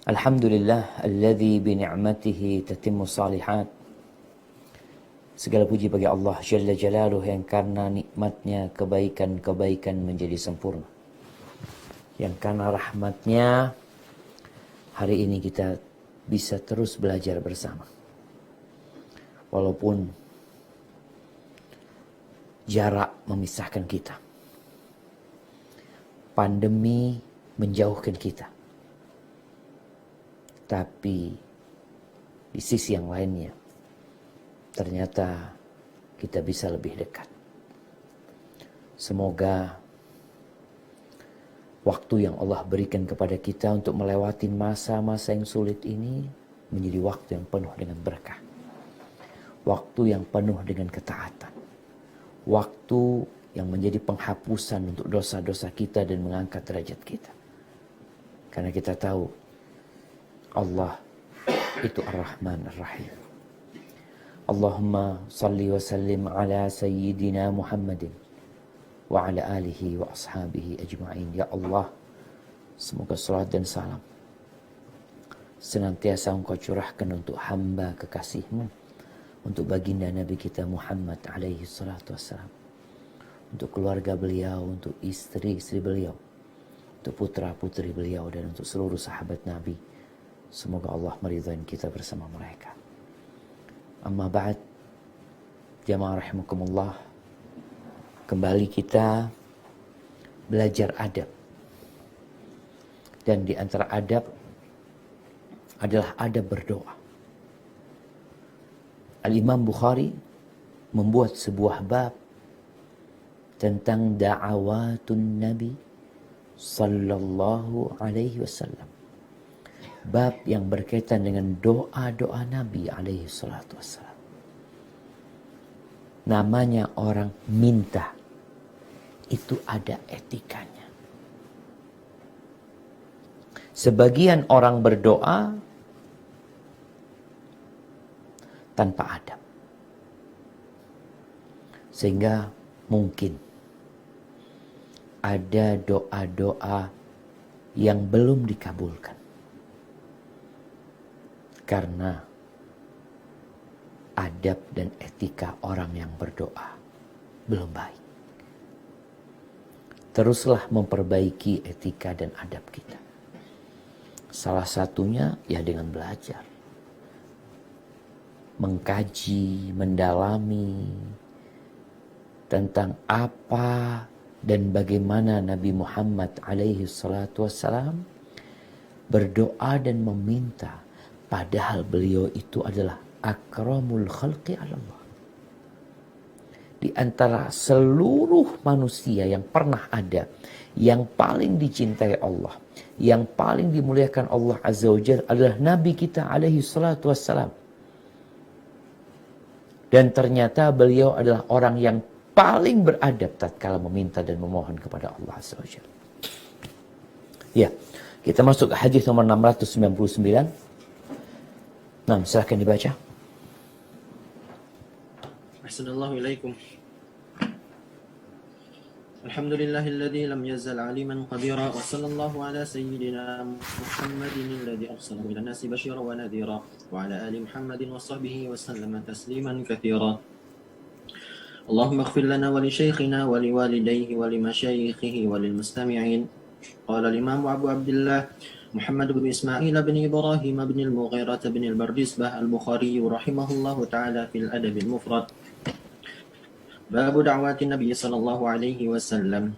Alhamdulillah alladzi bi ni'matihi tatimmu shalihat. Segala puji bagi Allah Jalla Jalaluhu yang karena nikmatnya kebaikan-kebaikan menjadi sempurna. Yang karena rahmatnya hari ini kita bisa terus belajar bersama. Walaupun jarak memisahkan kita. Pandemi menjauhkan kita. Tapi di sisi yang lainnya, ternyata kita bisa lebih dekat. Semoga waktu yang Allah berikan kepada kita untuk melewati masa-masa yang sulit ini menjadi waktu yang penuh dengan berkah. Waktu yang penuh dengan ketaatan. Waktu yang menjadi penghapusan untuk dosa-dosa kita dan mengangkat derajat kita. Karena kita tahu Allah itu Ar-Rahman Ar-Rahim. Allahumma salli wa sallim ala Sayyidina Muhammadin wa ala alihi wa ashabihi ajma'in. Ya Allah, semoga salat dan salam senantiasa Engkau curahkan untuk hamba kekasih-Mu, untuk baginda Nabi kita Muhammad alaihi salatu wassalam, untuk keluarga beliau, untuk istri-istri beliau, untuk putra-putri beliau, dan untuk seluruh sahabat Nabi. Semoga Allah meridhai kita bersama mereka. Amma ba'd, jamaah rahimakumullah, kembali kita belajar adab. Dan di antara adab adalah adab berdoa. Al-Imam Bukhari membuat sebuah bab tentang da'awatun Nabi sallallahu alaihi wasallam. Bab yang berkaitan dengan doa-doa Nabi alaihi salatu wassalam. Namanya orang minta. Itu ada etikanya. Sebagian orang berdoa tanpa adab. Sehingga mungkin ada doa-doa yang belum dikabulkan. Karena adab dan etika orang yang berdoa belum baik. Teruslah memperbaiki etika dan adab kita. Salah satunya ya dengan belajar. Mengkaji, mendalami tentang apa dan bagaimana Nabi Muhammad alaihi salatu wassalam berdoa dan meminta. Padahal beliau itu adalah akramul khalqi ala Allah. Di antara seluruh manusia yang pernah ada, yang paling dicintai Allah, yang paling dimuliakan Allah Azza wa Jalla adalah Nabi kita alaihi salatu wassalam. Dan ternyata beliau adalah orang yang paling beradab tatkala meminta dan memohon kepada Allah Azza wa Jalla. Ya, kita masuk ke hadis nomor 699. Nah, silahkan dibaca. Assalamualaikum. Alhamdulillahilladzi lam yazal aliman qadira wa sallallahu ala sayyidina Muhammadin alladzi arsalahu ila nasi basyira wa nadhira wa ala ali Muhammadin wa sahbihi wa sallama tasliman katsira. Allahumma ighfir lana wa li shaykhina wa li walidayhi wa li mashayikhih wa lil mustami'in. Qala al-Imam Abu Abdullah محمد بن إسماعيل بن إبراهيم بن المغيرة بن البردسبة البخاري رحمه الله تعالى في الأدب المفرد. باب دعوات النبي صلى الله عليه وسلم.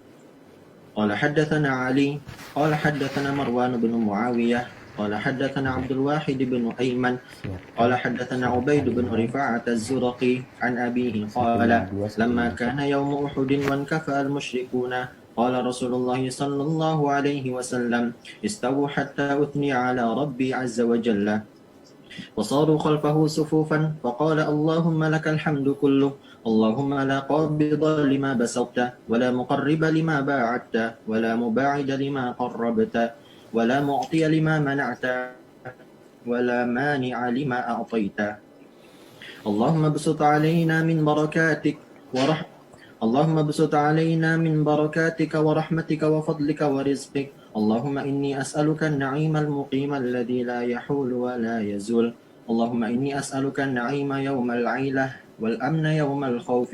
قال حدثنا علي قال حدثنا مروان بن معاوية قال حدثنا عبد الواحد بن أيمن قال حدثنا عبيد بن رفاعة الزرقي عن أبيه قال لما كان يوم أحد وانكفأ المشركون قال رسول الله صلى الله عليه وسلم استووا حتى أثني على ربي عز وجل وصاروا خلفه صفوفا فقال اللهم لك الحمد كله اللهم لا قابض لما بسطت ولا مقرب لما باعدت ولا مباعد لما قربت ولا معطي لما منعت ولا مانع لما أعطيت اللهم ابسط علينا من بركاتك اللهم ابسط علينا من بركاتك ورحمتك وفضلك ورزقك اللهم إني أسألك النعيم المقيم الذي لا يحول ولا يزول. اللهم إني أسألك النعيم يوم العيلة والأمن يوم الخوف.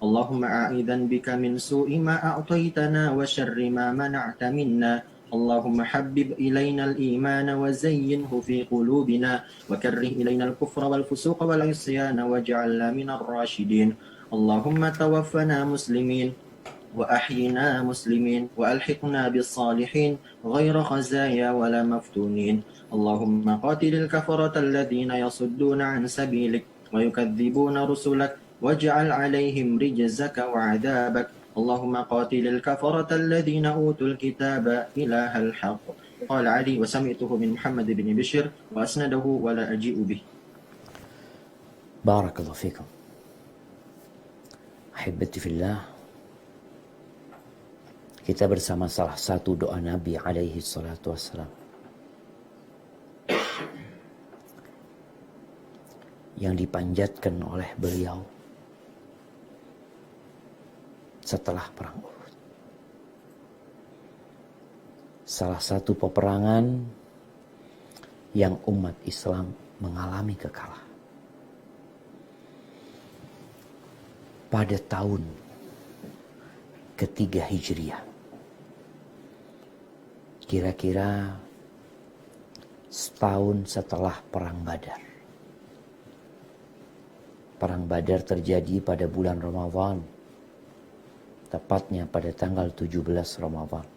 اللهم أعيذا بك من سوء ما أعطيتنا وشر ما منعت منا. اللهم حبب إلينا الإيمان وزينه في قلوبنا وكره إلينا الكفر والفسوق والعصيان واجعلنا من الراشدين. اللهم توفنا مسلمين وأحينا مسلمين وألحقنا بالصالحين غير خزايا ولا مفتونين. اللهم قاتل الكفرة الذين يصدون عن سبيلك ويكذبون رسلك واجعل عليهم رجزك وعذابك. اللهم قاتل الكفرة الذين أوتوا الكتاب إله الحق. قال علي وسمعته من محمد بن بشر وأسنده ولا أجيء به. بارك الله فيكم. Ahibati fillah, kita bersama salah satu doa Nabi alaihi salatu wassalam yang dipanjatkan oleh beliau setelah perang Uhud. Salah satu peperangan yang umat Islam mengalami kekalahan. Pada tahun ketiga Hijriah, kira-kira setahun setelah Perang Badar. Perang Badar terjadi pada bulan Ramadan, tepatnya pada tanggal 17 Ramadan.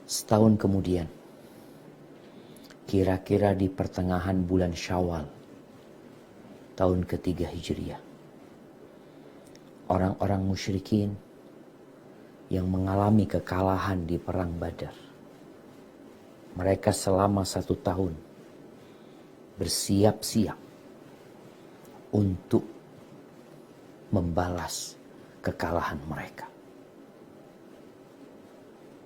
Setahun kemudian, kira-kira di pertengahan bulan Syawal, tahun ketiga Hijriah, orang-orang musyrikin yang mengalami kekalahan di Perang Badar, mereka selama 1 tahun bersiap-siap untuk membalas kekalahan mereka.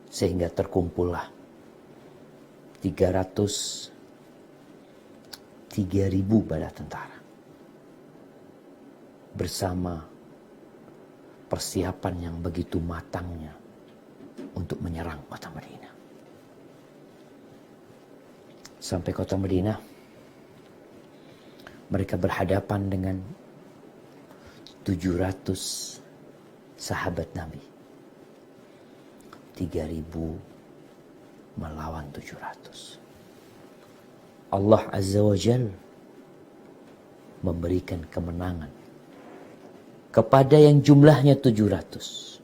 Sehingga terkumpullah 303.000 bala tentara bersama persiapan yang begitu matangnya untuk menyerang kota Madinah. Sampai kota Madinah, mereka berhadapan dengan 700 sahabat Nabi. 3.000 melawan 700. Allah Azza wa Jalla memberikan kemenangan kepada yang jumlahnya 700.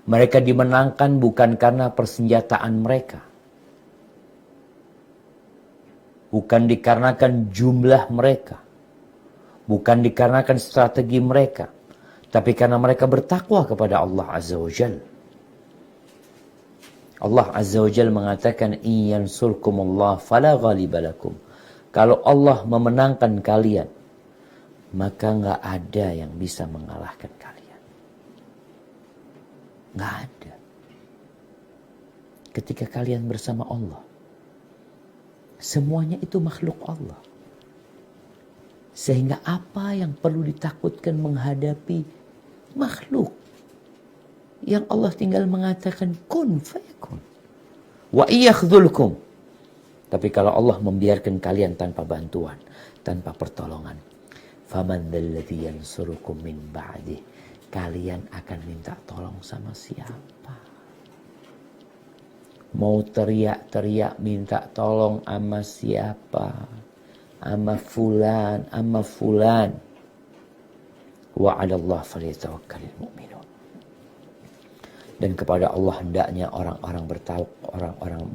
Mereka dimenangkan bukan karena persenjataan mereka, bukan dikarenakan jumlah mereka, bukan dikarenakan strategi mereka, tapi karena mereka bertakwa kepada Allah Azza wa Jalla. Allah Azza wa Jalla mengatakan, "In yansurkumullah fala ghaliba lakum." Kalau Allah memenangkan kalian, maka nggak ada yang bisa mengalahkan kalian. Nggak ada. Ketika kalian bersama Allah, semuanya itu makhluk Allah. Sehingga apa yang perlu ditakutkan menghadapi makhluk yang Allah tinggal mengatakan kun fayakun. Wa iyakhdzulkum. Tapi kalau Allah membiarkan kalian tanpa bantuan, tanpa pertolongan, faman dzalladzi yansurukum min ba'dih, kalian akan minta tolong sama siapa? Mau teriak-teriak minta tolong sama siapa? Sama fulan, sama fulan. Wa 'alallahi falyatawakkalul mu'minun. Dan kepada Allah hendaknya orang-orang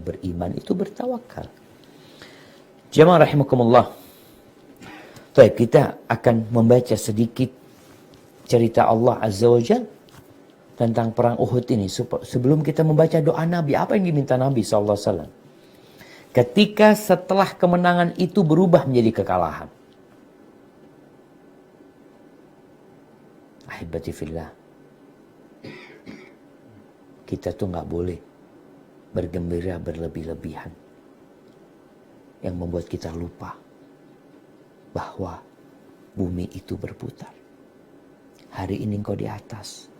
beriman itu bertawakal. Jemaah rahimakumullah. Baik, kita akan membaca sedikit cerita Allah Azza wa Jalla tentang perang Uhud ini. Sebelum kita membaca doa Nabi, apa yang diminta Nabi SAW? Ketika setelah kemenangan itu berubah menjadi kekalahan. Ahibati fillah. Kita tuh gak boleh bergembira berlebih-lebihan. Yang membuat kita lupa bahwa bumi itu berputar. Hari ini engkau di atas,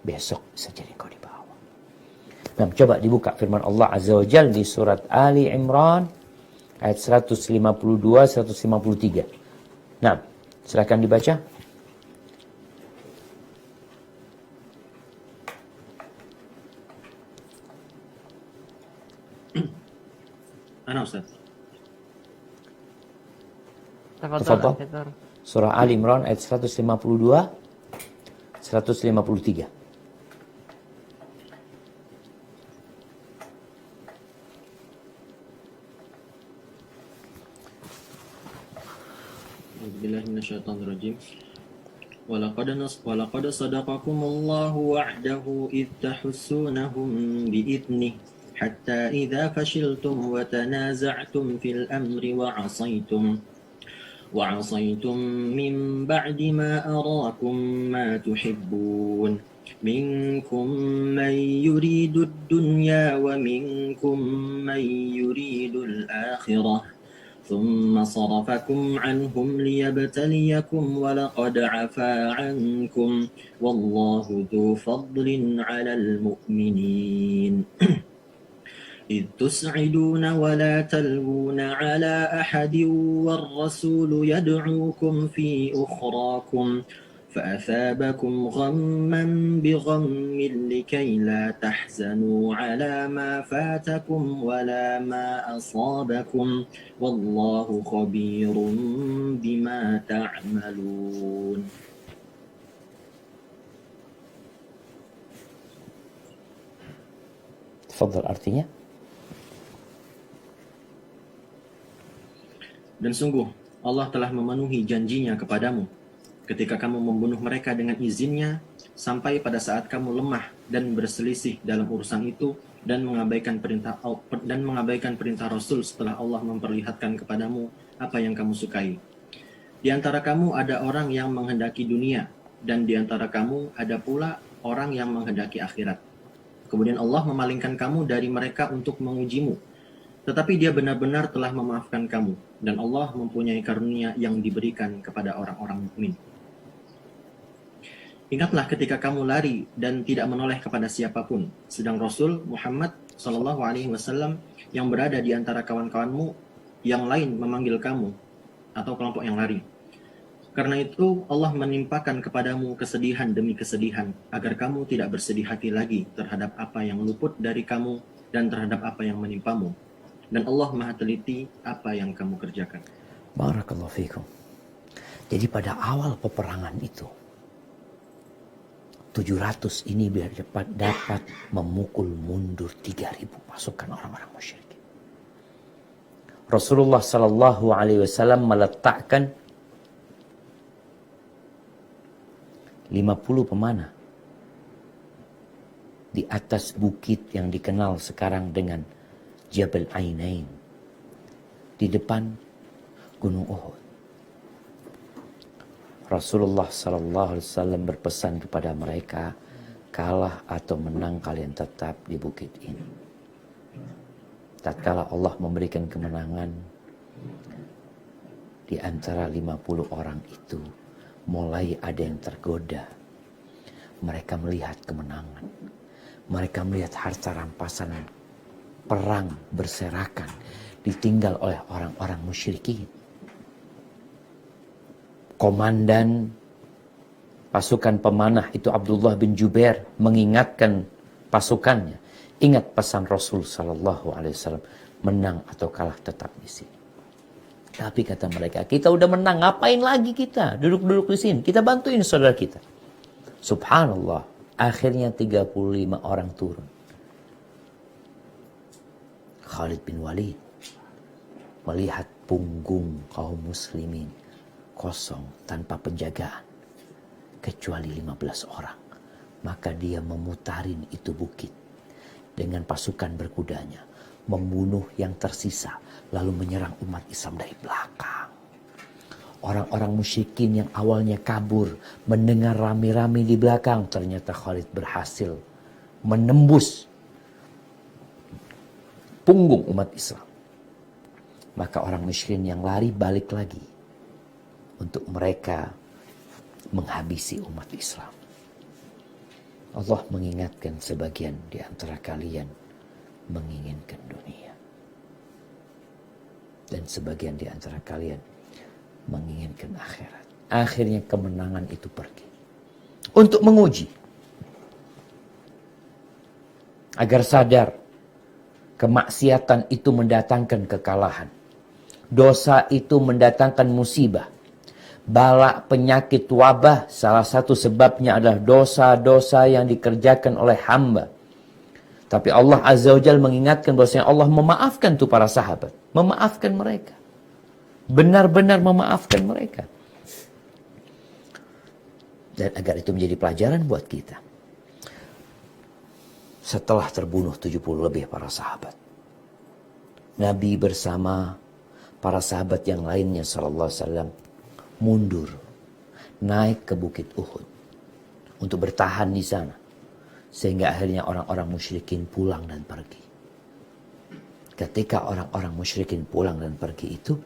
besok bisa jadi engkau di bawah. Nah, coba dibuka firman Allah Azza wa Jalla di surat Ali Imran ayat 152 153. Nah, silakan dibaca. Ana Ustaz. Tafadhal. Surah Ali Imran ayat 152 153. Bismillah minasyaitonir rajim. ولقد صدقكم الله وعده إذ تحسونهم بإذنه حتى إذا فشلتم وتنازعتم في الأمر وعصيتم من بعد ما أراكم ما تحبون منكم من يريد الدنيا ومنكم من يريد الآخرة ثم صرفكم عنهم ليبتليكم ولقد عفا عنكم والله ذو فضل على المؤمنين إذ تسعدون ولا تلوون على أحد والرسول يدعوكم في أخراكم فأثابكم غما بغم لكي لا تحزنوا على ما فاتكم ولا ما أصابكم والله خبير بما تعملون. Tafadhal artinya. Dan sungguh Allah telah memenuhi janjinya kepadamu ketika kamu membunuh mereka dengan izinnya sampai pada saat kamu lemah dan berselisih dalam urusan itu dan mengabaikan perintah Rasul setelah Allah memperlihatkan kepadamu apa yang kamu sukai. Di antara kamu ada orang yang menghendaki dunia dan di antara kamu ada pula orang yang menghendaki akhirat. Kemudian Allah memalingkan kamu dari mereka untuk mengujimu. Tetapi dia benar-benar telah memaafkan kamu dan Allah mempunyai karunia yang diberikan kepada orang-orang mukmin. Ingatlah ketika kamu lari dan tidak menoleh kepada siapapun, sedang Rasul Muhammad SAW yang berada di antara kawan-kawanmu yang lain memanggil kamu atau kelompok yang lari. Karena itu Allah menimpakan kepadamu kesedihan demi kesedihan agar kamu tidak bersedih hati lagi terhadap apa yang luput dari kamu dan terhadap apa yang menimpamu. Dan Allah Maha teliti apa yang kamu kerjakan. Barakallahu fikum. Jadi pada awal peperangan itu 700 ini biar dapat memukul mundur 3.000 pasukan orang-orang musyrik. Rasulullah sallallahu alaihi wasallam meletakkan 50 pemanah di atas bukit yang dikenal sekarang dengan Jabal Ainain di depan Gunung Uhud. Rasulullah sallallahu alaihi wasallam berpesan kepada mereka, kalah atau menang kalian tetap di bukit ini. Tatkala Allah memberikan kemenangan, di antara 50 orang itu mulai ada yang tergoda. Mereka melihat kemenangan. Mereka melihat harta rampasan perang berserakan ditinggal oleh orang-orang musyrikin. Komandan pasukan pemanah itu Abdullah bin Jubair mengingatkan pasukannya, ingat pesan Rasul sallallahu alaihi wasallam, menang atau kalah tetap di sini. Tapi kata mereka, kita udah menang, ngapain lagi kita duduk-duduk di sini? Kita bantuin saudara kita. Subhanallah, akhirnya 35 orang turun. Khalid bin Walid melihat punggung kaum muslimin kosong tanpa penjagaan kecuali 15 orang, maka dia memutarin itu bukit dengan pasukan berkudanya, membunuh yang tersisa lalu menyerang umat Islam dari belakang. Orang-orang musyrikin yang awalnya kabur mendengar rame-rame di belakang, ternyata Khalid berhasil menembus punggung umat Islam. Maka orang musyrikin yang lari balik lagi untuk mereka menghabisi umat Islam. Allah mengingatkan sebagian di antara kalian menginginkan dunia. Dan sebagian di antara kalian menginginkan akhirat. Akhirnya kemenangan itu pergi. Untuk menguji. Agar sadar kemaksiatan itu mendatangkan kekalahan. Dosa itu mendatangkan musibah. Bala, penyakit, wabah, salah satu sebabnya adalah dosa-dosa yang dikerjakan oleh hamba. Tapi Allah Azza wa Jalla mengingatkan bahwasanya Allah memaafkan tuh para sahabat. Memaafkan mereka. Benar-benar memaafkan mereka. Dan agar itu menjadi pelajaran buat kita. Setelah terbunuh 70 lebih para sahabat. Nabi bersama para sahabat yang lainnya sallallahu alaihi wasallam mundur, naik ke Bukit Uhud untuk bertahan di sana, sehingga akhirnya orang-orang musyrikin pulang dan pergi. Ketika orang-orang musyrikin pulang dan pergi itu,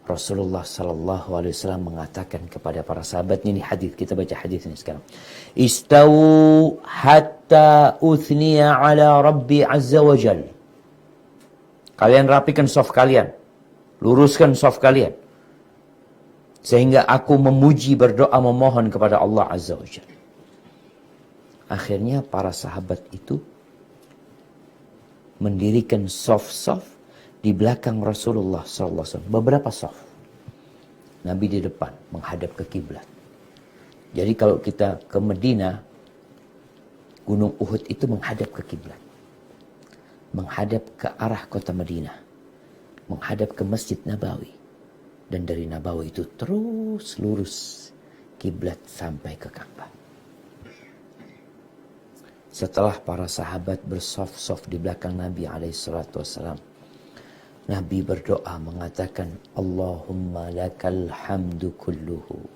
Rasulullah Sallallahu Alaihi Wasallam mengatakan kepada para sahabatnya, ini hadis, kita baca hadis ini sekarang. Istawu hatta uthniya ala Rabbi Azza wa Jal. Kalian rapikan saf kalian, luruskan saf kalian. Sehingga aku memuji, berdoa, memohon kepada Allah Azza wa Jalla. Akhirnya para sahabat itu mendirikan saf-saf di belakang Rasulullah SAW. Beberapa saf. Nabi di depan menghadap ke kiblat. Jadi kalau kita ke Medina, Gunung Uhud itu menghadap ke kiblat. Menghadap ke arah kota Madinah. Menghadap ke Masjid Nabawi. Dan dari Nabawi itu terus lurus kiblat sampai ke Ka'bah. Setelah para sahabat bersaf-saf di belakang Nabi SAW, Nabi berdoa mengatakan, Allahumma lakal hamdu kulluhu.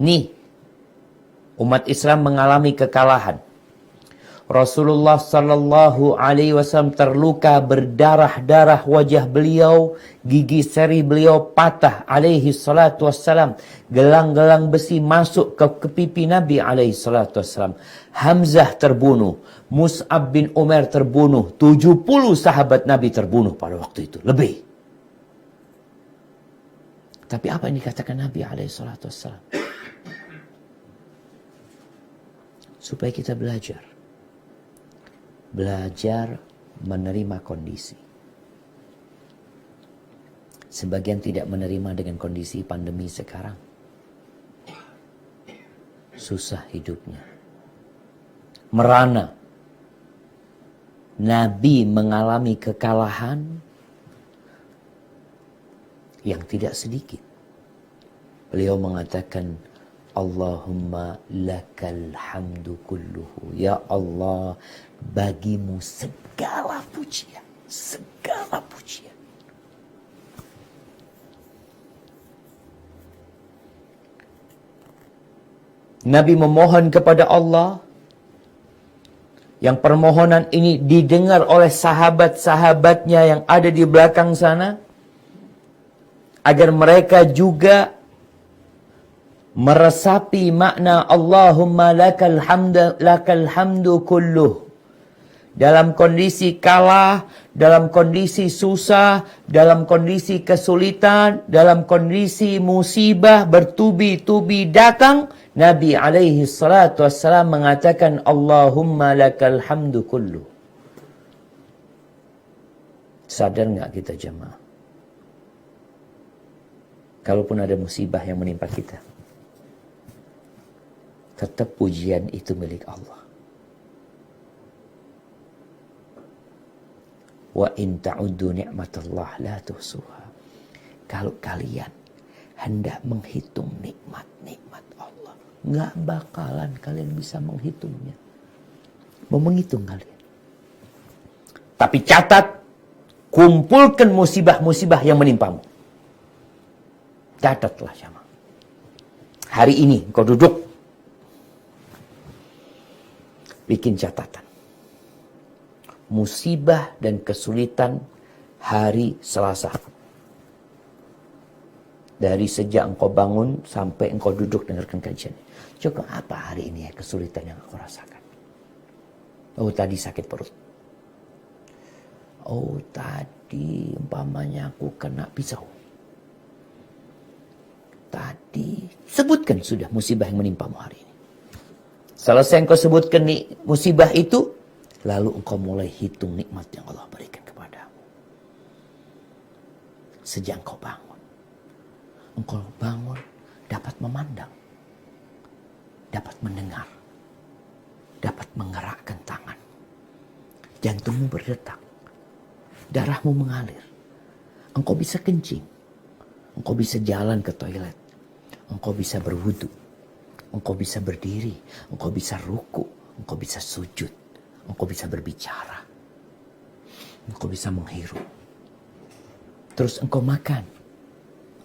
Nih, umat Islam mengalami kekalahan. Rasulullah Sallallahu Alaihi Wasallam terluka, berdarah-darah wajah beliau, gigi seri beliau patah alaihi salatu wassalam. Gelang-gelang besi masuk ke pipi Nabi alaihi salatu wassalam. Hamzah terbunuh, Mus'ab bin Umair terbunuh, 70 sahabat Nabi terbunuh pada waktu itu, lebih. Tapi apa yang dikatakan Nabi alaihi salatu wassalam? Supaya kita belajar menerima kondisi. Sebagian tidak menerima dengan kondisi pandemi sekarang. Susah hidupnya. Merana. Nabi mengalami kekalahan yang tidak sedikit. Beliau mengatakan, Allahumma lakal hamdu kulluhu. Ya Allah, bagimu segala pujian. Segala pujian. Nabi memohon kepada Allah. Yang permohonan ini didengar oleh sahabat-sahabatnya yang ada di belakang sana. Agar mereka juga meresapi makna Allahumma lakal hamdu kulluh. Dalam kondisi kalah, dalam kondisi susah, dalam kondisi kesulitan, dalam kondisi musibah bertubi-tubi datang, Nabi alaihi salatu wassalam mengatakan Allahumma lakal hamdu kulluh. Sadar nggak kita jemaah? Kalaupun ada musibah yang menimpa kita, tetap pujian itu milik Allah. Wa in ta'uddu ni'matallah la tuhsuha. Kalau kalian hendak menghitung nikmat-nikmat Allah, nggak bakalan kalian bisa menghitungnya. Mau menghitung kalian. Tapi catat, kumpulkan musibah-musibah yang menimpamu. Catatlah sama. Hari ini kau duduk, bikin catatan. Musibah dan kesulitan hari Selasa. Dari sejak engkau bangun sampai engkau duduk dengarkan kajian. Coba apa hari ini ya kesulitan yang aku rasakan? Oh tadi sakit perut. Oh tadi umpamanya aku kena pisau. Tadi sebutkan sudah musibah yang menimpamu hari ini. Selesai engkau sebutkan musibah itu, lalu engkau mulai hitung nikmat yang Allah berikan kepadamu. Sejak engkau bangun dapat memandang, dapat mendengar, dapat menggerakkan tangan. Jantungmu berdetak, darahmu mengalir. Engkau bisa kencing, engkau bisa jalan ke toilet, engkau bisa berwudu, engkau bisa berdiri, engkau bisa ruku, engkau bisa sujud, engkau bisa berbicara, engkau bisa menghirup. Terus engkau makan,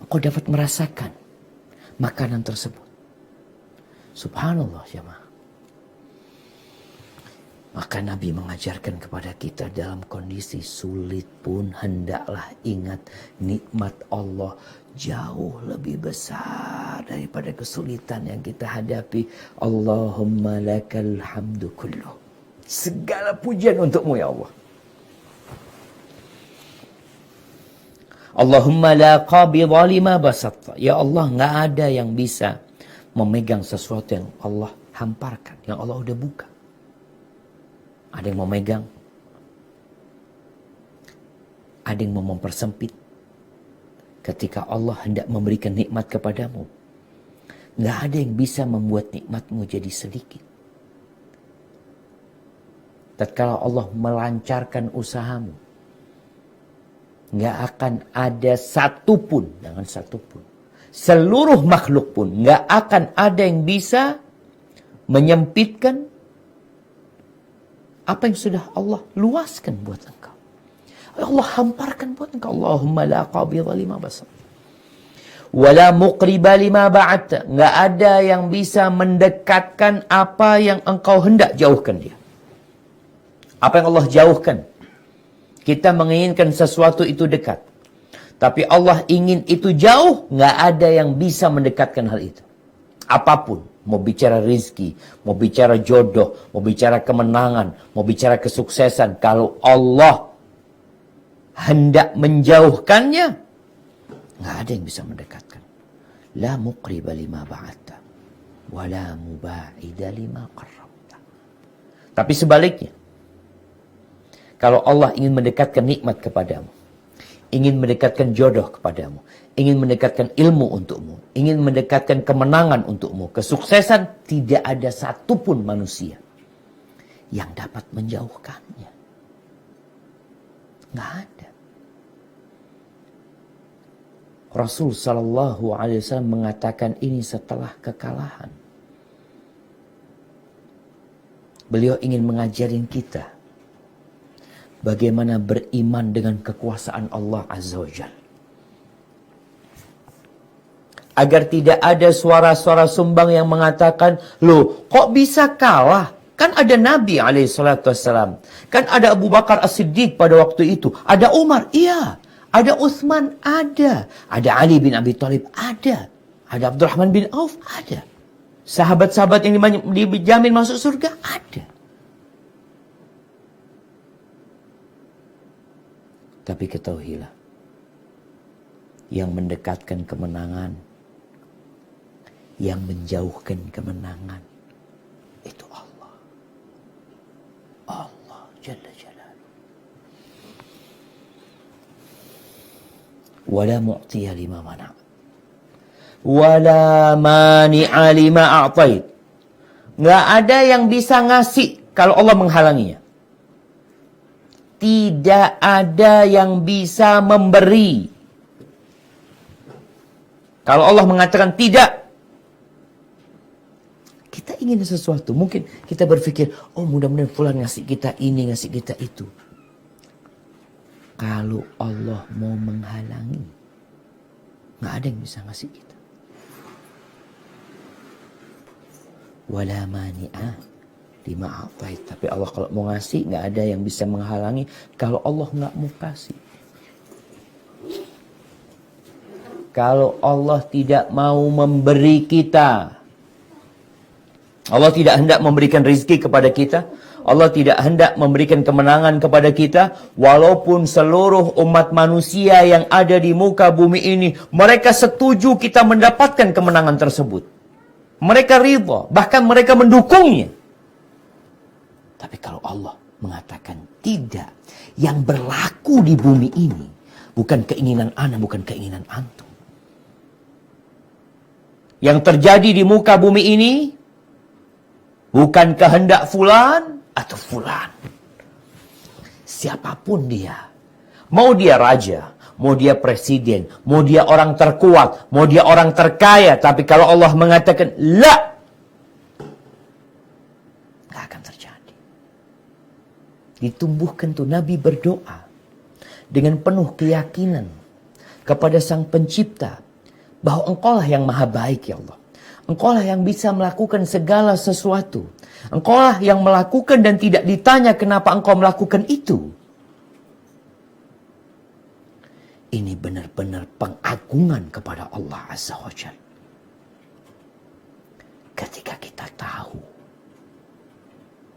engkau dapat merasakan makanan tersebut. Subhanallah jemaah. Maka Nabi mengajarkan kepada kita dalam kondisi sulit pun hendaklah ingat nikmat Allah jauh lebih besar daripada kesulitan yang kita hadapi. Allahumma lakal hamdu kulluh. Segala pujian untukmu ya Allah. Allahumma la qabidha lima basatta. Ya Allah, nggak ada yang bisa memegang sesuatu yang Allah hamparkan, yang Allah udah buka. Ada yang mau megang, ada yang mau mempersempit. Ketika Allah hendak memberikan nikmat kepadamu, nggak ada yang bisa membuat nikmatmu jadi sedikit. Tatkala Allah melancarkan usahamu, nggak akan ada satupun, jangan satupun, seluruh makhluk pun nggak akan ada yang bisa menyempitkan apa yang sudah Allah luaskan buat engkau. Allah hamparkan buat engkau. Allahumma la qabidha lima basar wala muqriba lima ba'atta. Nggak ada yang bisa mendekatkan apa yang engkau hendak jauhkan dia. Apa yang Allah jauhkan. Kita menginginkan sesuatu itu dekat. Tapi Allah ingin itu jauh, nggak ada yang bisa mendekatkan hal itu. Apapun. Mau bicara rizki, mau bicara jodoh, mau bicara kemenangan, mau bicara kesuksesan. Kalau Allah hendak menjauhkannya, nggak ada yang bisa mendekatkan. La muqriba lima ba'atta, wa la muba'ida lima qarrabta. Tapi sebaliknya, kalau Allah ingin mendekatkan nikmat kepadamu, ingin mendekatkan jodoh kepadamu, ingin mendekatkan ilmu untukmu, ingin mendekatkan kemenangan untukmu, kesuksesan, tidak ada satupun manusia yang dapat menjauhkannya. Nggak ada. Rasul Sallallahu Alaihi Wasallam mengatakan ini setelah kekalahan. Beliau ingin mengajarin kita bagaimana beriman dengan kekuasaan Allah Azza wa Jalla. Agar tidak ada suara-suara sumbang yang mengatakan, loh kok bisa kalah? Kan ada Nabi SAW. Kan ada Abu Bakar As-Siddiq pada waktu itu. Ada Umar, iya. Ada Utsman, ada. Ada Ali bin Abi Thalib, ada. Ada Abdurrahman bin Auf, ada. Sahabat-sahabat yang dijamin masuk surga, ada. Tapi ketahuilah, yang mendekatkan kemenangan, yang menjauhkan kemenangan, itu Allah. Allah Jalla Jalaluhu. Wala mu'tiya lima mana'. Wala mani'a lima a'tait. Nggak ada yang bisa ngasih kalau Allah menghalanginya. Tidak ada yang bisa memberi kalau Allah mengatakan tidak. Kita ingin sesuatu, mungkin kita berpikir, oh mudah-mudahan fulan ngasih kita ini, ngasih kita itu. Kalau Allah mau menghalangi, nggak ada yang bisa ngasih kita. Wala mani'a lima a'tait. Tapi Allah kalau mau ngasih, nggak ada yang bisa menghalangi kalau Allah nggak mau kasih. kalau Allah tidak mau memberi kita. Allah tidak hendak memberikan rizki kepada kita. Allah tidak hendak memberikan kemenangan kepada kita. Walaupun seluruh umat manusia yang ada di muka bumi ini, mereka setuju kita mendapatkan kemenangan tersebut. Mereka ridha, bahkan mereka mendukungnya. Tapi kalau Allah mengatakan tidak, yang berlaku di bumi ini bukan keinginan ana, bukan keinginan antum. Yang terjadi di muka bumi ini bukan kehendak fulan atau fulan. Siapapun dia. Mau dia raja, mau dia presiden, mau dia orang terkuat, mau dia orang terkaya. Tapi kalau Allah mengatakan, la, gak akan terjadi. Ditumbuhkan tuh Nabi berdoa dengan penuh keyakinan kepada Sang Pencipta bahwa Engkaulah yang maha baik, ya Allah. Engkaulah yang bisa melakukan segala sesuatu. Engkaulah yang melakukan dan tidak ditanya kenapa engkau melakukan itu. Ini benar-benar pengagungan kepada Allah Azza wa Jalla. Ketika kita tahu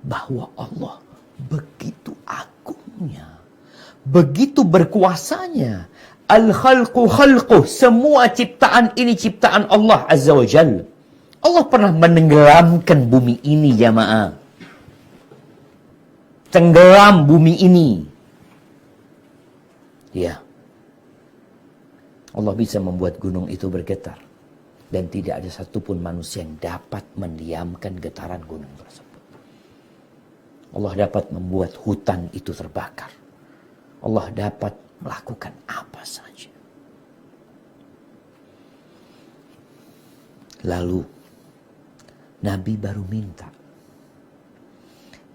bahwa Allah begitu agungnya, begitu berkuasanya. Al-khalqu khalquh, semua ciptaan ini ciptaan Allah Azza wa Jalla. Allah pernah menenggelamkan bumi ini, jamaah. Tenggelam bumi ini. Ya. Allah bisa membuat gunung itu bergetar. Dan tidak ada satupun manusia yang dapat mendiamkan getaran gunung tersebut. Allah dapat membuat hutan itu terbakar. Allah dapat melakukan apa saja. Lalu Nabi baru minta.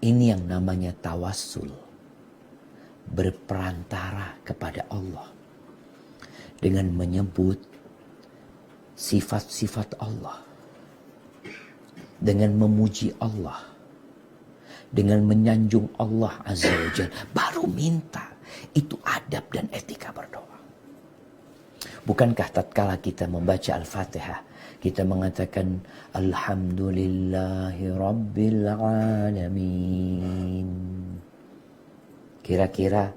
Ini yang namanya tawassul. Berperantara kepada Allah. Dengan menyebut sifat-sifat Allah. Dengan memuji Allah. Dengan menyanjung Allah Azza wa Jalla. Baru minta. Itu adab dan etika berdoa. Bukankah tatkala kita membaca Al-Fatihah, kita mengatakan Alhamdulillahi Rabbil Alamin. Kira-kira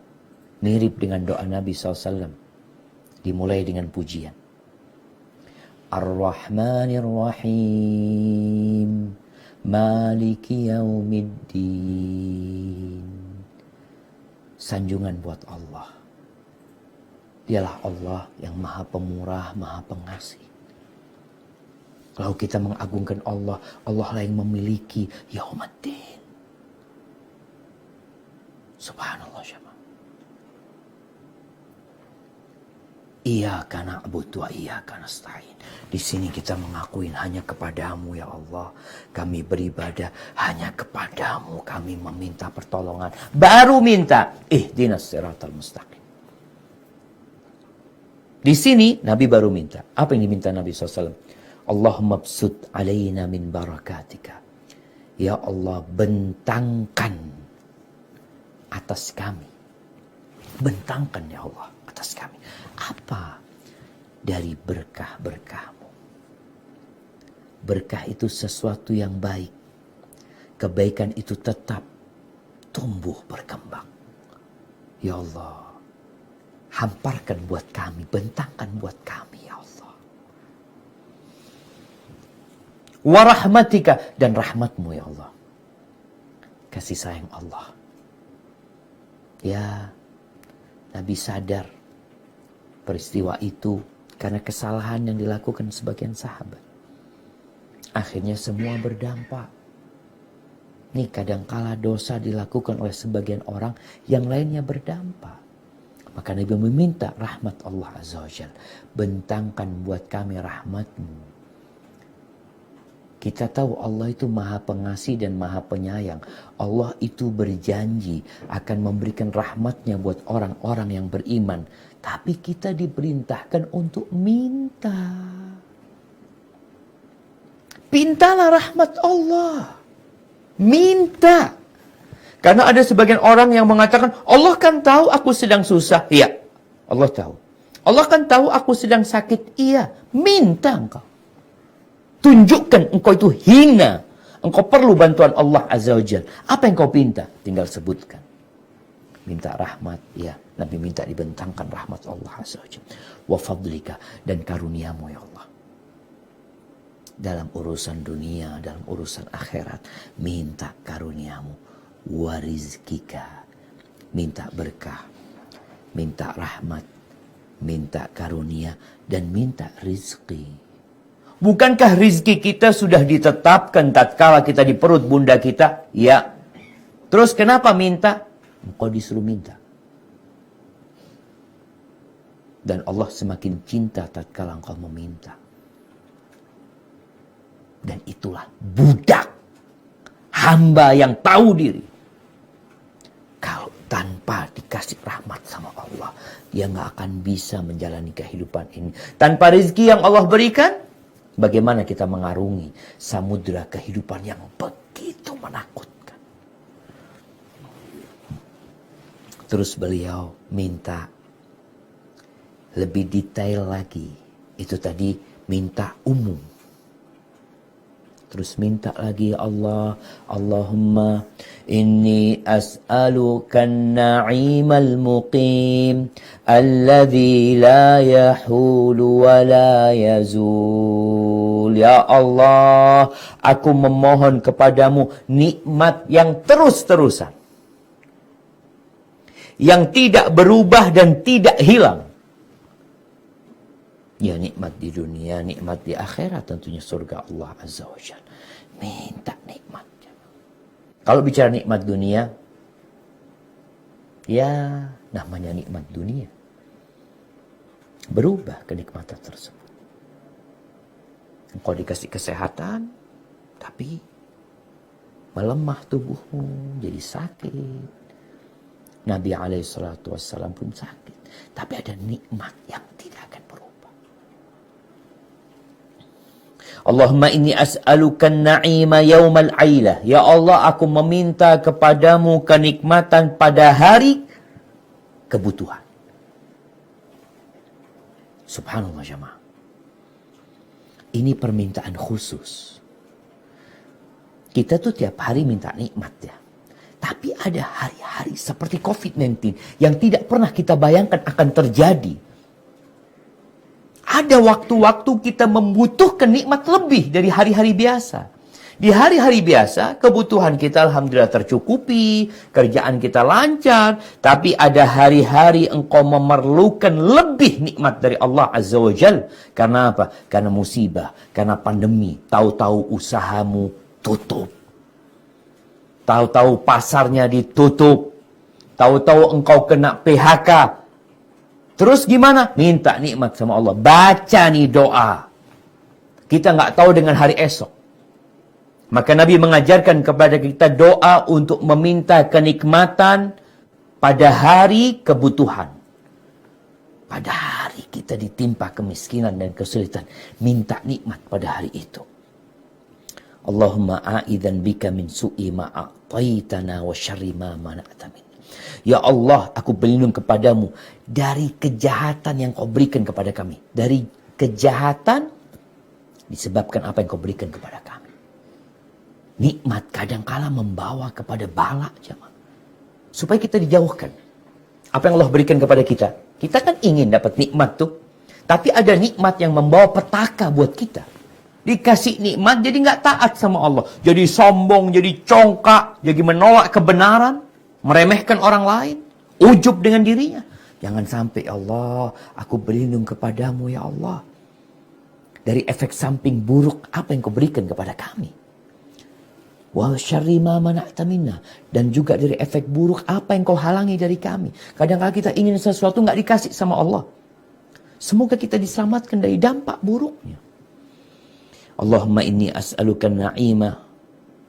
mirip dengan doa Nabi SAW. Dimulai dengan pujian. Ar-Rahmanir Rahim. Maliki Yaumiddin. Sanjungan buat Allah. Dialah Allah yang maha pemurah, maha pengasih. Kalau kita mengagungkan Allah, Allah lah yang memiliki Yaumiddin. Subhanallah jemaah. Iyyaka na'budu wa iyyaka nasta'in. Di sini kita mengakuin hanya kepadamu ya Allah. Kami beribadah hanya kepadamu. Kami meminta pertolongan. Baru minta. Ihdinas siratal mustaqim. Di sini Nabi baru minta. Apa yang diminta Nabi SAW? Allahumma bsut alaina min barakatika. Ya Allah, bentangkan atas kami. Bentangkan ya Allah atas kami. Apa dari berkah-berkahmu? Berkah itu sesuatu yang baik. Kebaikan itu tetap tumbuh berkembang. Ya Allah, hamparkan buat kami, bentangkan buat kami ya Allah. Warahmatika, dan rahmatmu ya Allah. Kasih sayang Allah. Ya, Nabi sadar peristiwa itu karena kesalahan yang dilakukan sebagian sahabat. Akhirnya semua berdampak. Nih kadangkala dosa dilakukan oleh sebagian orang, yang lainnya berdampak. Maka Nabi meminta rahmat Allah Azza wa Jalla. Bentangkan buat kami rahmatmu. Kita tahu Allah itu maha pengasih dan maha penyayang. Allah itu berjanji akan memberikan rahmatnya buat orang-orang yang beriman. Tapi kita diperintahkan untuk minta. Mintalah rahmat Allah. Minta. Karena ada sebagian orang yang mengatakan, Allah kan tahu aku sedang susah. Iya, Allah tahu. Allah kan tahu aku sedang sakit. Iya, minta engkau. Tunjukkan engkau itu hina. Engkau perlu bantuan Allah Azza wa Jalla. Apa yang kau minta? Tinggal sebutkan. Minta rahmat, ya. Nabi minta dibentangkan rahmat Allah Azza wa Jalla. Wa fadlika, dan karuniamu ya Allah. Dalam urusan dunia, dalam urusan akhirat, minta karuniamu. Wa rizkika, minta berkah, minta rahmat, minta karunia, dan minta rizki. Bukankah rizki kita sudah ditetapkan tatkala kita di perut bunda kita? Ya. Terus kenapa minta? Engkau disuruh minta. Dan Allah semakin cinta tatkala engkau meminta. Dan itulah budak. Hamba yang tahu diri. Kalau tanpa dikasih rahmat sama Allah, dia nggak akan bisa menjalani kehidupan ini. Tanpa rizki yang Allah berikan, bagaimana kita mengarungi samudra kehidupan yang begitu menakutkan. Terus beliau minta lebih detail lagi. Itu tadi minta umum. Terus minta lagi Allah, Allahumma inni as'aluka an-na'imal muqim alladzi la yahulu wa la yazul. Ya Allah, aku memohon kepadamu nikmat yang terus-terusan, yang tidak berubah dan tidak hilang. Ya, nikmat di dunia, nikmat di akhirat, tentunya surga Allah Azza wa Jalla. Minta nikmatnya. Kalau bicara nikmat dunia, ya namanya nikmat dunia. Berubah kenikmatan tersebut. Engkau dikasih kesehatan, tapi melemah tubuhmu, jadi sakit. Nabi SAW pun sakit. Tapi ada nikmat yang tidak akan berubah. Allahumma inni as'aluka an-na'ima yaumal 'ailah. Ya Allah, aku meminta kepadamu kenikmatan pada hari kebutuhan. Subhanallah jemaah. Ini permintaan khusus. Kita tuh tiap hari minta nikmat ya. Tapi ada hari-hari seperti COVID-19 yang tidak pernah kita bayangkan akan terjadi. Ada waktu-waktu kita membutuhkan nikmat lebih dari hari-hari biasa. Di hari-hari biasa, kebutuhan kita alhamdulillah tercukupi, kerjaan kita lancar. Tapi ada hari-hari engkau memerlukan lebih nikmat dari Allah Azza wa Jal. Karena apa? Karena musibah, karena pandemi. Tahu-tahu usahamu tutup. Tahu-tahu pasarnya ditutup. Tahu-tahu engkau kena PHK. Terus gimana? Minta nikmat sama Allah. Baca nih doa. Kita nggak tahu dengan hari esok. Maka Nabi mengajarkan kepada kita doa untuk meminta kenikmatan pada hari kebutuhan. Pada hari kita ditimpa kemiskinan dan kesulitan. Minta nikmat pada hari itu. Allahumma a'idzan bika min su'i ma'ataitana wa syarri ma mana'ta min. Ya Allah, aku berlindung kepadamu dari kejahatan yang kau berikan kepada kami. Dari kejahatan disebabkan apa yang kau berikan kepada kami. Nikmat kadangkala membawa kepada bala, jemaah. Supaya kita dijauhkan. Apa yang Allah berikan kepada kita? Kita kan ingin dapat nikmat tuh. Tapi ada nikmat yang membawa petaka buat kita. Dikasih nikmat jadi nggak taat sama Allah. Jadi sombong, jadi congkak, jadi menolak kebenaran. Meremehkan orang lain. Ujub dengan dirinya. Jangan sampai Allah, aku berlindung kepadamu ya Allah. Dari efek samping buruk apa yang kau berikan kepada kami. Wa syarri ma mana'ta minna. Dan juga dari efek buruk apa yang kau halangi dari kami. Kadang-kadang kita ingin sesuatu nggak dikasih sama Allah. Semoga kita diselamatkan dari dampak buruknya. Allahumma inni as'aluka na'ima.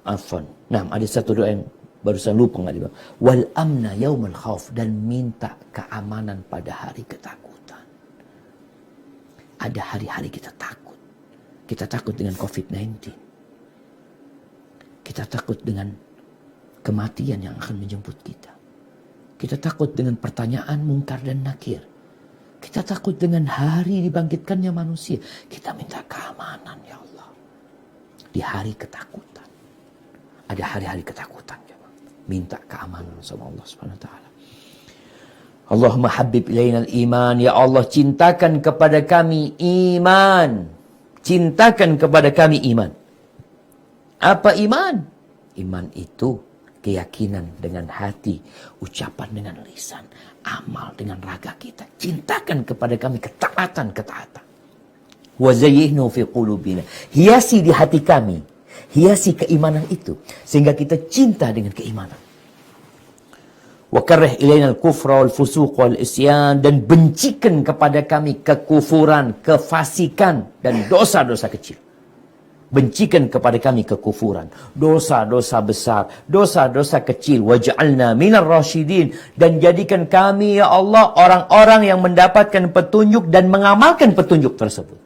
Afwan. Nah, ada satu doa yang barusan lupa nggak dibaca. Wal amna yaumal khauf, dan minta keamanan pada hari ketakutan. Ada hari-hari kita takut. Kita takut dengan COVID-19. Kita takut dengan kematian yang akan menjemput kita. Kita takut dengan pertanyaan mungkar dan nakir. Kita takut dengan hari dibangkitkannya manusia. Kita minta keamanan ya Allah. Di hari ketakutan. Ada hari-hari ketakutan. Minta keamanan sama Allah Subhanahu wa taala. Allahumma habib ilaina al-iman. Ya Allah, cintakan kepada kami iman. Cintakan kepada kami iman. Apa iman? Iman itu keyakinan dengan hati, ucapan dengan lisan, amal dengan raga kita. Cintakan kepada kami ketaatan. Wa zayyinhu fi qulubina. Hiasi di hati kami. Hiasi keimanan itu. Sehingga kita cinta dengan keimanan. Wa karrih ilaina al-kufra wal fusuq wal isyan. Dan bencikan kepada kami kekufuran, kefasikan, dan dosa-dosa kecil. Bencikan kepada kami kekufuran, dosa-dosa besar, dosa-dosa kecil. Waj'alna minar rasyidin. Dan jadikan kami ya Allah orang-orang yang mendapatkan petunjuk dan mengamalkan petunjuk tersebut.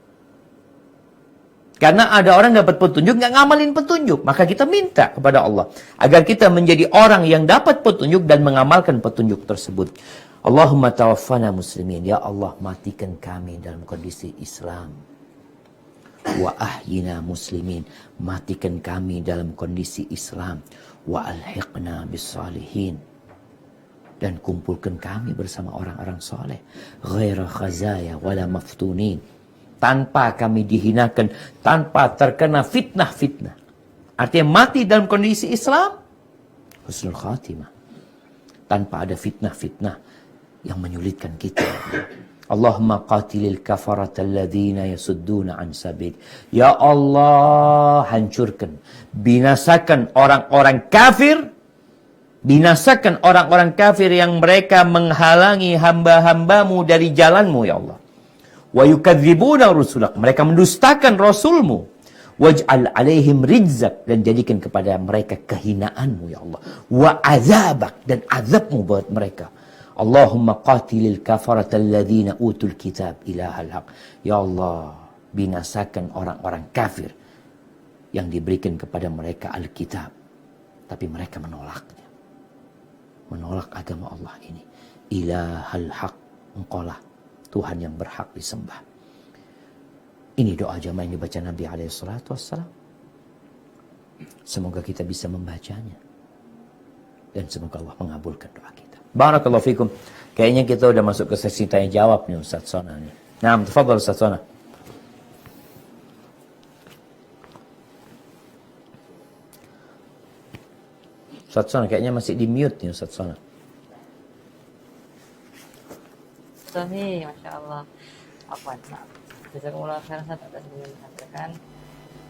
Karena ada orang dapat petunjuk nggak ngamalin petunjuk, maka kita minta kepada Allah agar kita menjadi orang yang dapat petunjuk dan mengamalkan petunjuk tersebut. Allahumma tawaffana muslimin. Ya Allah, matikan kami dalam kondisi Islam. Wa ahyina muslimin. Matikan kami dalam kondisi Islam. Wa alhiqna bis salihin. Dan kumpulkan kami bersama orang-orang soleh. Ghaira khazaya wala maftunin. Tanpa kami dihinakan, tanpa terkena fitnah-fitnah. Artinya mati dalam kondisi Islam, husnul khatimah. Tanpa ada fitnah-fitnah yang menyulitkan kita. Allahumma qatilil kafarata alladhina yasudduna an sabil. Ya Allah, hancurkan, binasakan orang-orang kafir. Binasakan orang-orang kafir yang mereka menghalangi hamba-hambamu dari jalanmu ya Allah. Wa yukadzibuna rusulak. Mereka mendustakan Rasulmu. Waj'al alaihim rizak. Dan jadikan kepada mereka kehinaanmu ya Allah. Wa azabak. Dan azabmu buat mereka. Allahumma qatilil kafarata alladhina utul kitab ilahal haq. Ya Allah, binasakan orang-orang kafir yang diberikan kepada mereka Alkitab. Tapi mereka menolaknya. Menolak agama Allah ini. Ilahal haq. Engkaulah Tuhan yang berhak disembah. Ini doa jamaah yang dibaca Nabi SAW. Semoga kita bisa membacanya. Dan semoga Allah mengabulkan doa kita. Barakallahu fikum. Kayaknya kita udah masuk ke sesi tanya jawab nih Ustaz Sona nih. Nah, tafadhal Ustaz Sona. Ustaz Sona kayaknya masih di mute nih Ustaz Sona. Sahih, Masya Allah. Apa? Jazakumullah khairan atas yang disampaikan.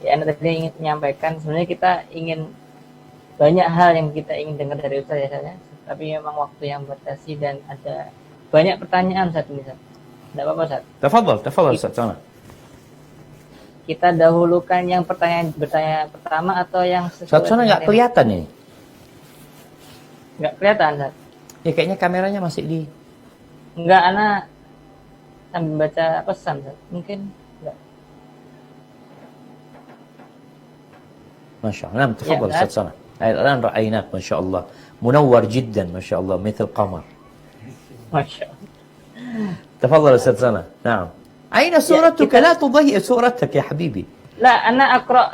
Ya, Anda tadi ingin menyampaikan, sebenarnya kita ingin banyak hal yang kita ingin dengar dari Ustaz ya, saya. Tapi memang waktu yang batasi dan ada banyak pertanyaan saat ini, Ustaz. Tidak apa-apa, Ustaz. Tafadhal Ustaz Sona. Kita dahulukan yang bertanya pertama atau yang Ustaz Sona nggak kelihatan nih. Nggak kelihatan, Ustaz. Ya kayaknya kameranya masih di... Enggak, anak sambil baca pesan, Ustaz. Mungkin enggak. Masya Allah. Nah, tafadhal Ustaz Sona. الآن رأيناك ما شاء الله منور جدا ما شاء الله مثل قمر. ما شاء الله. تفضل أستاذ سنة. نعم. أين صورتك؟ لا تضيع صورتك يا حبيبي. لا أنا أقرأ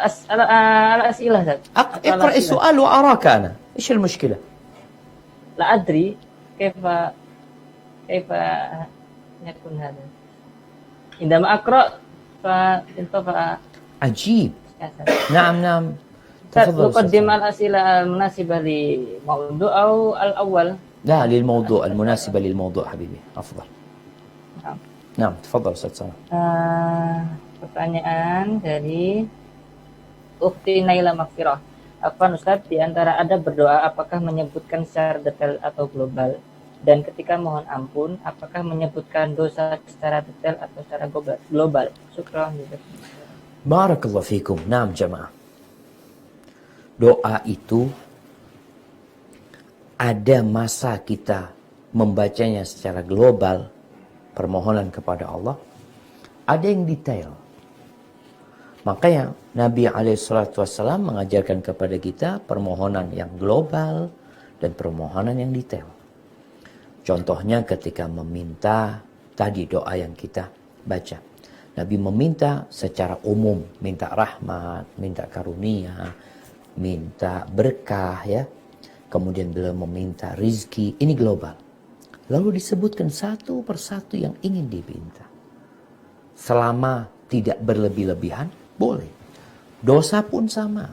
الأسئلة. اقرأ السؤال وأراك أنا. إيش المشكلة؟ لا أدري كيف يكون هذا. عندما أقرأ فانطفأ. عجيب. نعم. تقدم الأسئلة المناسبة للموضوع أو الأول؟ لا للموضوع المناسبة للموضوع حبيبي أفضل. نعم تفضل أستاذ سنة. Pertanyaan dari Ukhti Naila Maghfirah. Afwan Ustaz, di antara ada berdoa apakah menyebutkan secara detail atau global? Dan ketika mohon ampun, apakah menyebutkan dosa secara detail atau secara global? Syukran. Barakallahu fikum. Naam jamaah. Doa itu ada masa kita membacanya secara global, permohonan kepada Allah. Ada yang detail. Makanya Nabi SAW mengajarkan kepada kita permohonan yang global dan permohonan yang detail. Contohnya ketika meminta tadi doa yang kita baca. Nabi meminta secara umum, minta rahmat, minta karunia, minta berkah ya. Kemudian beliau meminta rizki, ini global. Lalu disebutkan satu persatu yang ingin diminta. Selama tidak berlebih-lebihan, boleh. Dosa pun sama.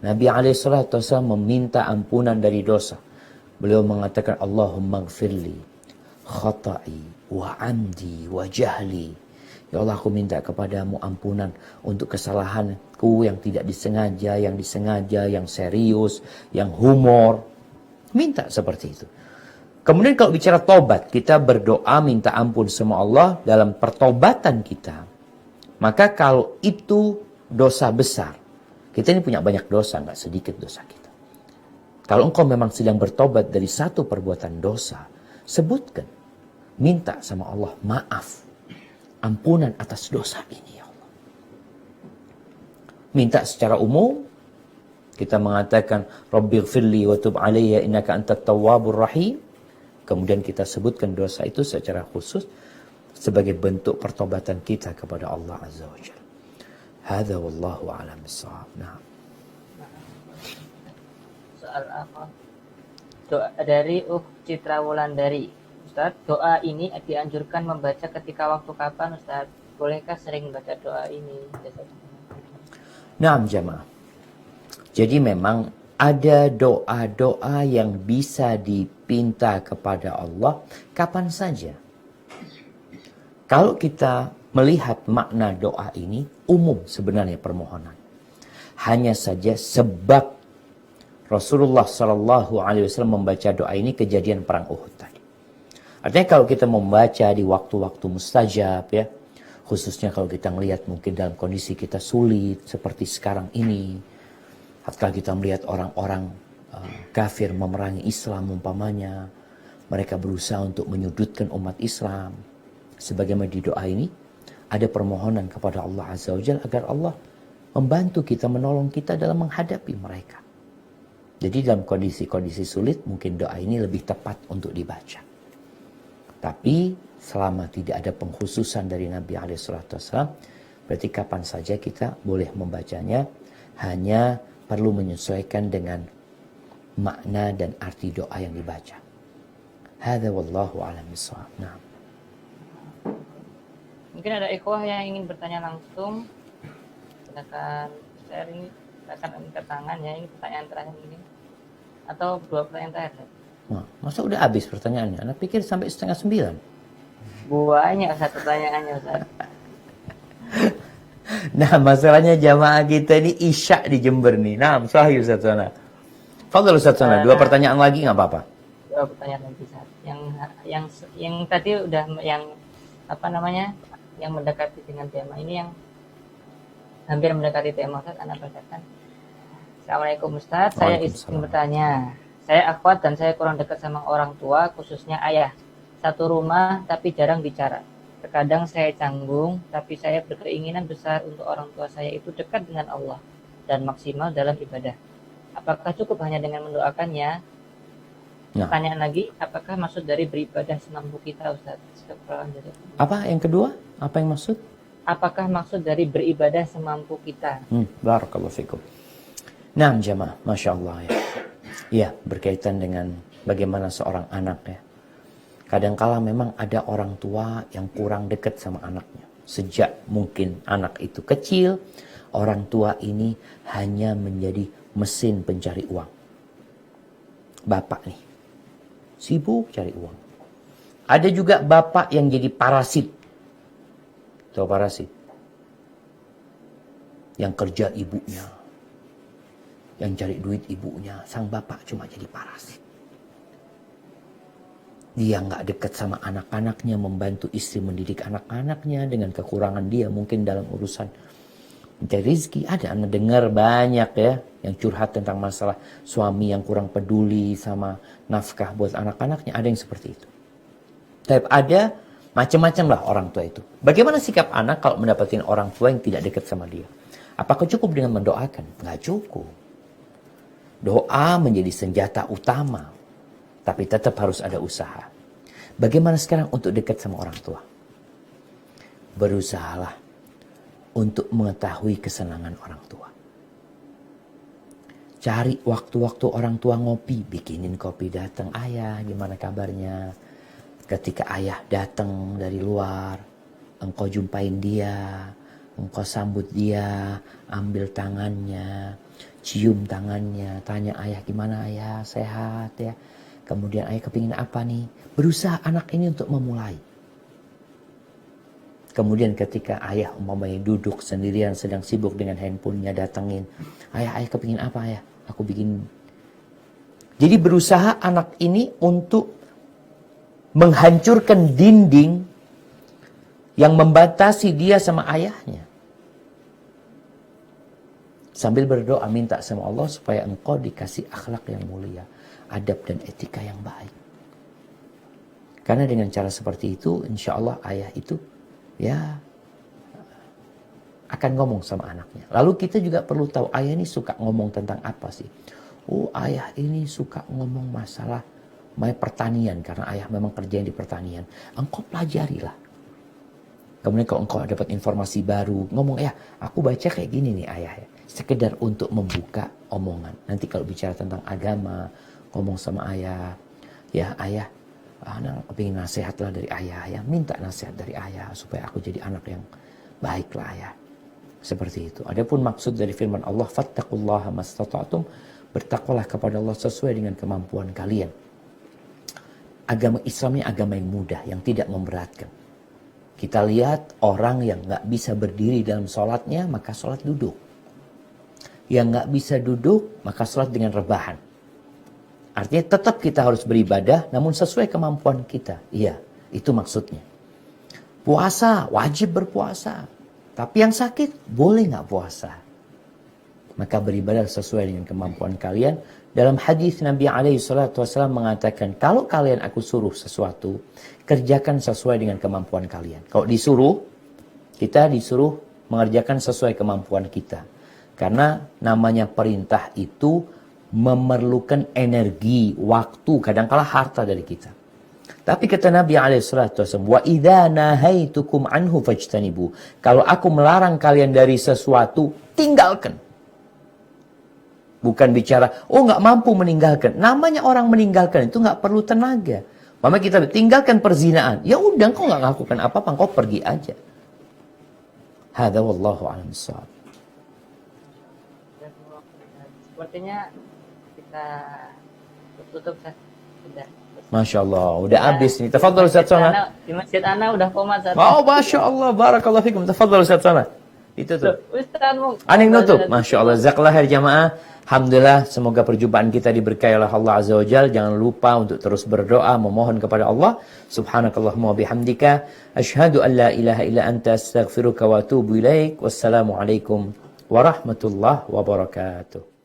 Nabi SAW meminta ampunan dari dosa. Beliau mengatakan, Allahumma gfirli khata'i wa amdi wa jahli. Ya Allah, aku minta kepadamu ampunan untuk kesalahanku yang tidak disengaja, yang serius, yang humor. Minta seperti itu. Kemudian kalau bicara tobat, kita berdoa minta ampun sama Allah dalam pertobatan kita. Maka kalau itu dosa besar, kita ini punya banyak dosa, nggak sedikit dosa kita. Kalau engkau memang sedang bertobat dari satu perbuatan dosa, sebutkan. Minta sama Allah maaf. Ampunan atas dosa ini ya Allah. Minta secara umum, kita mengatakan Rabbighfirli wa tub alayya innaka antat tawwabur rahim. Kemudian kita sebutkan dosa itu secara khusus sebagai bentuk pertobatan kita kepada Allah Azza wa Jalla. Hadza wallahu a'lam bissawab. Nah. Soal apa? Doa dari Citra Wulandari. Ustaz, doa ini dianjurkan membaca ketika waktu kapan Ustaz? Bolehkah sering baca doa ini? Nah, jamaah. Jadi memang ada doa-doa yang bisa dipinta kepada Allah kapan saja. Kalau kita melihat makna doa ini, umum sebenarnya permohonan. Hanya saja sebab Rasulullah SAW membaca doa ini kejadian perang Uhud tadi. Artinya kalau kita membaca di waktu-waktu mustajab ya, khususnya kalau kita melihat mungkin dalam kondisi kita sulit seperti sekarang ini, atau kita melihat orang-orang kafir memerangi Islam umpamanya, mereka berusaha untuk menyudutkan umat Islam. Sebagaimana di doa ini, ada permohonan kepada Allah Azza wa Jalla agar Allah membantu kita, menolong kita dalam menghadapi mereka. Jadi dalam kondisi-kondisi sulit, mungkin doa ini lebih tepat untuk dibaca. Tapi selama tidak ada pengkhususan dari Nabi SAW, berarti kapan saja kita boleh membacanya, hanya perlu menyesuaikan dengan makna dan arti doa yang dibaca. Hadza wallahu a'lam bissawab. Nah. Mungkin ada ikhwah yang ingin bertanya langsung. Silakan share ini, silakan angkat tangan ya, ini pertanyaan terakhir ini. Atau dua pertanyaan terakhir. Nah, masa udah habis pertanyaannya? Anak pikir sampai 8:30. Banyak Ustaz pertanyaannya Ustaz. Nah, masalahnya jamaah kita ini isya di Jember nih. Nah, sahih Ustaz Sona. Fadhal Ustaz Sona, dua pertanyaan lagi nggak apa-apa? Dua pertanyaan lagi Ustaz. Yang tadi udah yang apa namanya? Yang mendekati dengan tema ini, yang hampir mendekati tema Ustaz, Anda bacakan. Assalamualaikum Ustaz, saya ingin bertanya. Saya akhwat dan saya kurang dekat sama orang tua, khususnya ayah. Satu rumah tapi jarang bicara. Terkadang saya canggung, tapi saya berkeinginan besar untuk orang tua saya itu dekat dengan Allah dan maksimal dalam ibadah. Apakah cukup hanya dengan mendoakannya? Nah. Pertanyaan lagi, apakah maksud dari beribadah semampu kita, Ustaz? Apa yang kedua? Apa yang maksud? Apakah maksud dari beribadah semampu kita? Barakallahu fikum. Nah, jamaah, Masya Allah ya. Ya, berkaitan dengan bagaimana seorang anak ya. Kadangkala memang ada orang tua yang kurang dekat sama anaknya. Sejak mungkin anak itu kecil, orang tua ini hanya menjadi mesin pencari uang. Bapak nih, sibuk cari uang. Ada juga bapak yang jadi parasit. Tahu parasit? Yang kerja ibunya. Yang cari duit ibunya. Sang bapak cuma jadi parasit. Dia nggak dekat sama anak-anaknya, membantu istri mendidik anak-anaknya dengan kekurangan dia mungkin dalam urusan mencari rezeki. Ada anak dengar banyak ya yang curhat tentang masalah suami yang kurang peduli sama nafkah buat anak-anaknya. Ada yang seperti itu. Tapi ada macam-macam lah orang tua itu. Bagaimana sikap anak kalau mendapatkan orang tua yang tidak dekat sama dia? Apakah cukup dengan mendoakan? Nggak cukup. Doa menjadi senjata utama. Tapi tetap harus ada usaha. Bagaimana sekarang untuk dekat sama orang tua? Berusahalah untuk mengetahui kesenangan orang tua. Cari waktu-waktu orang tua ngopi, bikinin kopi, datang, ayah gimana kabarnya? Ketika ayah datang dari luar, engkau jumpain dia, engkau sambut dia, ambil tangannya, cium tangannya, tanya ayah gimana ayah, sehat ya. Kemudian ayah kepingin apa nih? Berusaha anak ini untuk memulai. Kemudian ketika ayah umpamanya duduk sendirian sedang sibuk dengan handphonenya, datengin. Ayah kepingin apa ayah? Aku bikin. Jadi berusaha anak ini untuk menghancurkan dinding yang membatasi dia sama ayahnya. Sambil berdoa minta sama Allah supaya engkau dikasih akhlak yang mulia, adab dan etika yang baik. Karena dengan cara seperti itu, insya Allah ayah itu ya akan ngomong sama anaknya. Lalu kita juga perlu tahu ayah ini suka ngomong tentang apa sih? Oh, ayah ini suka ngomong masalah pertanian karena ayah memang kerja di pertanian. Engkau pelajarilah. Kemudian kalau engkau dapat informasi baru, ngomong ya, aku baca kayak gini nih ayah ya. Sekedar untuk membuka omongan. Nanti kalau bicara tentang agama, ngomong sama ayah, ya ayah, anak pengen nasihat lah dari ayah ya, minta nasihat dari ayah supaya aku jadi anak yang baik lah ayah. Seperti itu. Adapun maksud dari firman Allah, fattaqullaha mastata'tum, bertakwalah kepada Allah sesuai dengan kemampuan kalian. Agama Islam ini agama yang mudah, yang tidak memberatkan. Kita lihat orang yang nggak bisa berdiri dalam sholatnya, maka sholat duduk. Yang nggak bisa duduk, maka sholat dengan rebahan. Artinya tetap kita harus beribadah, namun sesuai kemampuan kita. Iya, itu maksudnya. Puasa, wajib berpuasa. Tapi yang sakit, boleh nggak puasa? Maka beribadah sesuai dengan kemampuan kalian. Dalam hadis Nabi SAW mengatakan, kalau kalian aku suruh sesuatu, kerjakan sesuai dengan kemampuan kalian. Kalau disuruh, kita disuruh mengerjakan sesuai kemampuan kita. Karena namanya perintah itu memerlukan energi, waktu, kadangkala harta dari kita. Tapi kata Nabi SAW, wa idza nahaitukum anhu fajtanibu. Kalau aku melarang kalian dari sesuatu, tinggalkan. Bukan bicara, oh nggak mampu meninggalkan. Namanya orang meninggalkan itu nggak perlu tenaga. Mama kita tinggalkan perzinaan. Ya udah, kau nggak melakukan apa-apa, kau pergi aja. Hadza wallahu a'lam bissawab. Sepertinya kita tutup sudah. Masya Allah, udah habis nih. Tafadhal Ustaz Sona. Di masjid Ana udah komat Ustaz. Oh, Masya Allah, barakallahu fikum. Tafadhal Ustaz Sona. Itu tuh. Ustaz mau. Aning nutup. Masya Allah, jazakallah khair jamaah. Alhamdulillah, semoga perjumpaan kita diberkahi oleh Allah Azza wa Jalla. Jangan lupa untuk terus berdoa, memohon kepada Allah. Subhanakallahumma wa bihamdika. Asyhadu an la ilaha illa anta astaghfiruka wa atubu ilaik. Wassalamualaikum warahmatullahi wabarakatuh.